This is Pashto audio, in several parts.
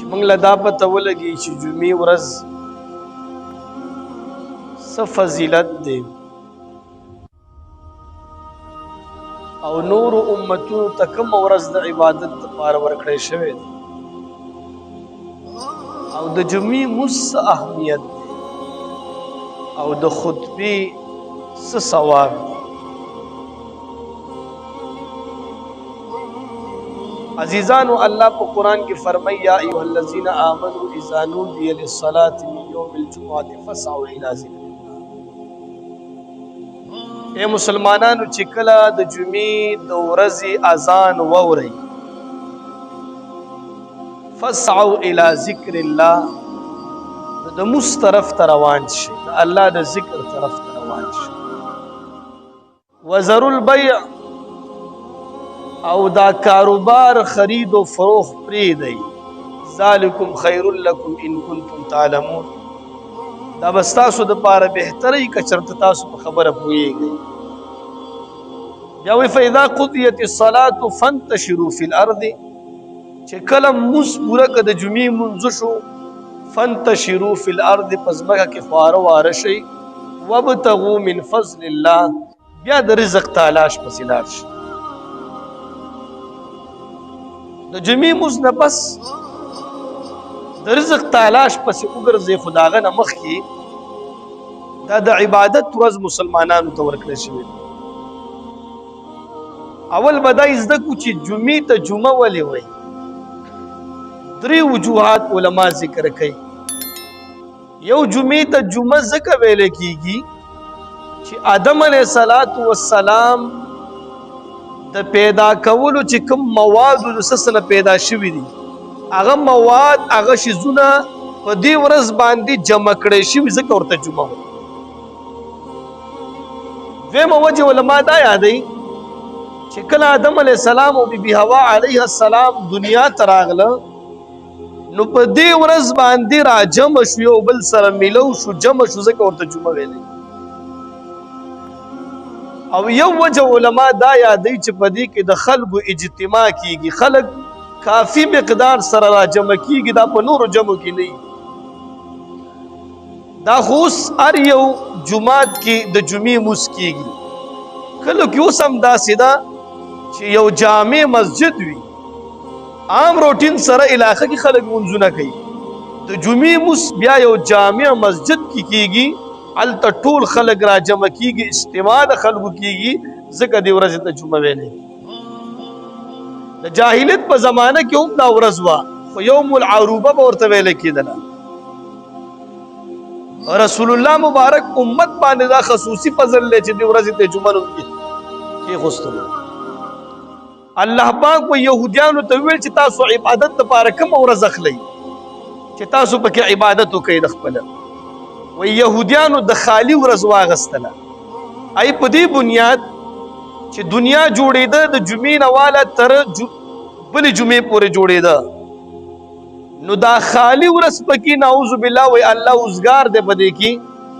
موږ له دا پته ولګي چې جمعې ورځ څه فضیلت دی او نور امتونو ته کوم ورځ د عبادت لپاره ورکړی شوی دی او د جمعې مونځ څه اهمیت دی او د خطبې څه ثواب دی. عزیزانو الله په قرآن کې فرمایي یا ایها الذین آمنوا اذا نودی للصلاة من یوم الجمعة فاسعوا الی ذکر الله. اے مسلمانانو چې کله د جمعې د ورځې اذان واورئ فاسعوا الی ذکر الله د مونځ طرف ته روان شي، د الله د ذکر طرف ته روان شي. وذروا البیع او دا کاروبار خرید و فروخت پریږدئ، ذالکم خیر لکم ان کنتم تعلمون. دا بس تاسو دپاره بهتري که چېرته تاسو په خبره پوهیږئ. بیا وایي فاذا قضیت الصلاة فانتشروا فی الارض، چې کله مونځ پوره که د جمعې مونځ شو فانتشروا فی الارض، په ځمکه کې خواره واره شئ، وابتغوا من فضل الله، بیا د رزق تلاش پسې لاړ شئ. د جمعې مونځ نه پس د رزق تلاش پسې وګرځئ، خو د هغه نه مخکې دا د عبادت ورځ مسلمانانو ته ورکړی شوې ده. اول به دا زده کړو چې جمعې ته جمعه ولې وایي. 3 وجوهات علما ذکر کوي. یو جمعې ته جمعه ځکه ویل کېږي چې آدم علیه السلام د پیدا کولو چې کوم مواد د څه نه پیدا شوي دي، هغه مواد هغه شیزونه په دې ورځ باندې جمع کړی شوي، ځکه ورته جمعه وایي. دویمه وجه علما دا یادوي چې کله آدم علیه السلام او بی بی حوا علیه السلام دنیا ته راغله نو په دې ورځ باندې را جمع شو، یو بل سره میلو شو، جمع شو، ځکه ورته جمعه ویلې. او یو وجه علما دا یادوي چې په دې کې د خلکو اجتماع کیږي، خلک کافی مقدار سره را جمع کیږي، دا په نورو جمعو کې نه وي. دا خو اوس هر یو جماعت کې د جمعې مونځ کیږي. کله کې اوس هم داسې ده چې یو جامع مسجد وي، عام روټین سره علاقه کې خلک مونځونه کوي، د جمعې مونځ بیا یو جامع مسجد کې کیږي، هلته ټول خلک را جمع کیږي، اجتماع د خلکو کیږي، ځکه دې ورځې ته جمعه ویلې. د جاهلیت په زمانه کې هم دا ورځ وه، خو یوم العروبه به ورته ویلې کېدله. رسول الله مبارک امت باندې دا خصوصي فضل دی چې دې ورځې ته جمعه نوم کېښوستلو. الله پاک و یهودیانو ته ویل چې تاسو عبادت لپاره کومه ورځ اخلئ چې تاسو پکې عبادت وکئ د خپله. و یهودیانو د خالی ورځ واغستله. ای په دې بنیاد چې دنیا جوړېده د جمعې نه واله تر بلې جمعې پورې جوړېده، نو دا خالی ورځ پکې نعوذ بالله وی الله اوزګار دی په دې کې،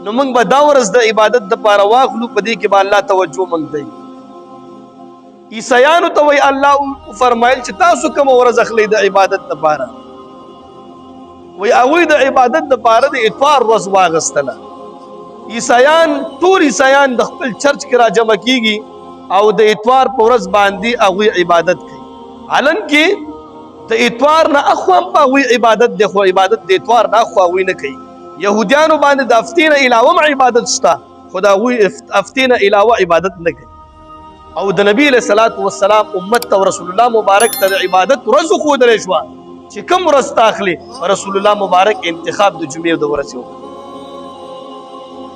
نو موږ به دا ورځ د عبادت دپاره واخلو، په دې کې به الله توجه موږ دی. عیسیانو ته وی الله فرمایل چې تاسو کومه ورځ اخلئ د عبادت دپاره، وی هغوی د عبادت دپاره د اتوار ورځ واغستله. عیسیان ټول عیسیان د خپل چرچ کې را جمع کیږي او د اتوار په ورځ باندې هغوی عبادت کوي، حالانکې د اتوار نه اخوا هم په هغوی عبادت دی، خو عبادت د اتوار نه اخوا هغوی نه کوي. یهودیانو باندې د هفتې نه علاوه هم عبادت شته، خو د هغوی هفتې نه علاوه عبادت نه کوي. او د نبی علیه الصلاة والسلام امت ته رسول الله مبارک ته د عبادت ورځ وښودلی شوه چې کوم ورځ ته اخلي. رسول الله مبارک انتخاب د جمعې د ورځې وکړ.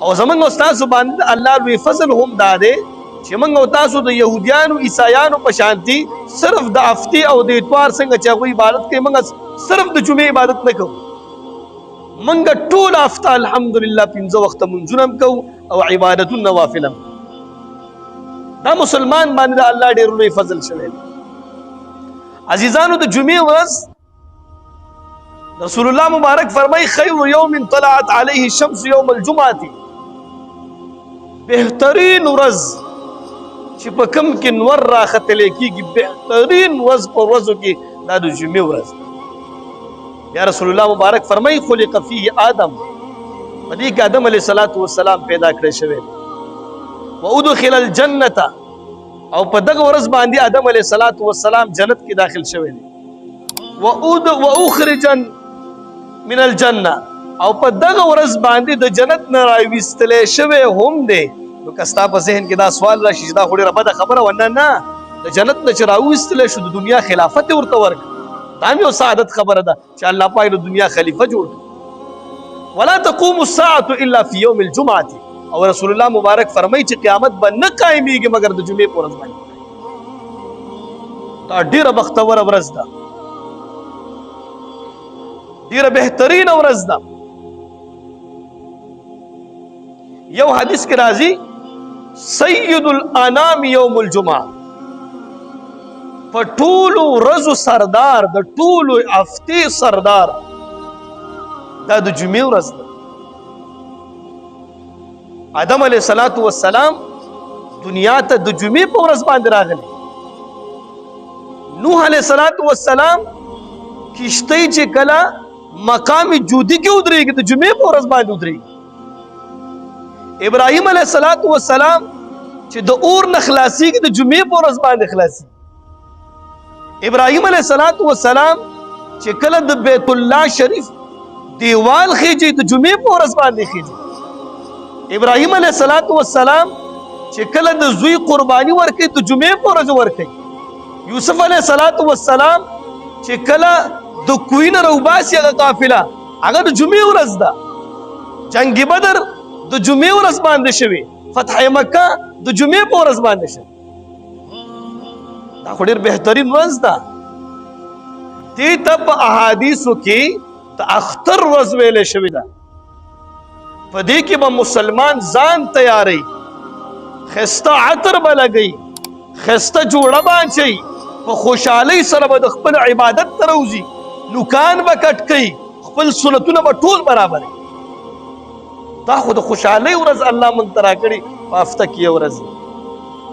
او زموږ او ستاسو باندې الله لوی فضل هم دا دی چې موږ او تاسو د یهودیانو عیسایانو په شانتي صرف د هفتې او د اتوار څنګه چې هغوی عبادت کوي، موږ صرف د جمعې عبادت نه کوو. موږ ټول هفته الحمدلله 5 وخته مونځونه هم کوو او عبادتونه نوافل هم. دا مسلمان باندې د الله ډېر لوی فضل شوی دی. عزیزانو د جمعې ورځ رسول الله مبارک فرمای خیر یوم طلعت علیه الشمس یوم الجمعه، بهترین ورځ چې په کوم کې نور راختلی کېږي، بهترین ورځ په ورځو کې دا د جمعې ورځ. یا رسول الله مبارک فرمای خلق فيه آدم، په دې کې آدم علیه السلام پیدا کړی شوی وادخل الجنه، او په دغه ورځ باندې آدم علیه السلام جنت کې داخل شوی دی. واخرج من الجنه، او په دغه ورځ باندې د جنت نه راويستلې شوی هم دی. نو کستا په ذهن کې دا سوال راشي چې دا خو ډېره بده خبره ونه نه، د جنت نه چې راويستلې شو د دنیا خلافت ورته ورکړه، دا هم یو سعادت خبره ده چې الله پاک د دنیا خلیفه جوړ کړي. ولا تقوم الساعه الا في يوم الجمعه، او رسول الله مبارک فرمایي چې قیامت به نه قائمېږي مگر د جمعې په ورځ باندې. دا ډېره بختوره ورځ ده، ډېره بهترینه ورځ ده. یو حدیث کې راځي سید الانام یوم الجمعه، په ټولو ورځو سردار، د ټولو هفتې سردار دا د جمعې ورځ ده. آدم علیه السلام دنیا ته د جمعې په ورځ باندې راغلی. نوح علیه السلام کشتۍ چې کله مقام جودي کې ودرېږي د جمعې په ورځ باندې ودرېږي. ابراهیم علیه السلام چې د اور نه خلاصېږي د جمعې په ورځ باندې خلاصېږي. ابراهیم علیه السلام چې کله د بیت الله شریف دیوال خېجي د جمعې په ورځ باندې خېجي. ابراهیم علیه السلام چې کله د زوی قرباني ورکړي د جمعې په ورځ ورکړي. یوسف علیه السلام چې کله د کوی نه راوباسي هغه قافله هغه د جمعې ورځ ده. جنگ بدر د جمعې ورځ باندې شوی، فتح مکه د جمعې په ورځ باندې شوی. دا خو ډېر بهترین ورځ ده. دې ته په احادیثو کې د اختر ورځ ویلې شوې ده. په دې کې به مسلمان ځان تیاری، ښایسته عطر به لګوي، ښایسته جوړه به اچوي، په خوشحالۍ سره به د خپل عبادت ته راوځي، نوکان به کټ کوي، خپل سنتونه به ټول برابروي. دا خو د خوشحالۍ ورځ الله موږ ته راکړې په هفته کې یو ورځ.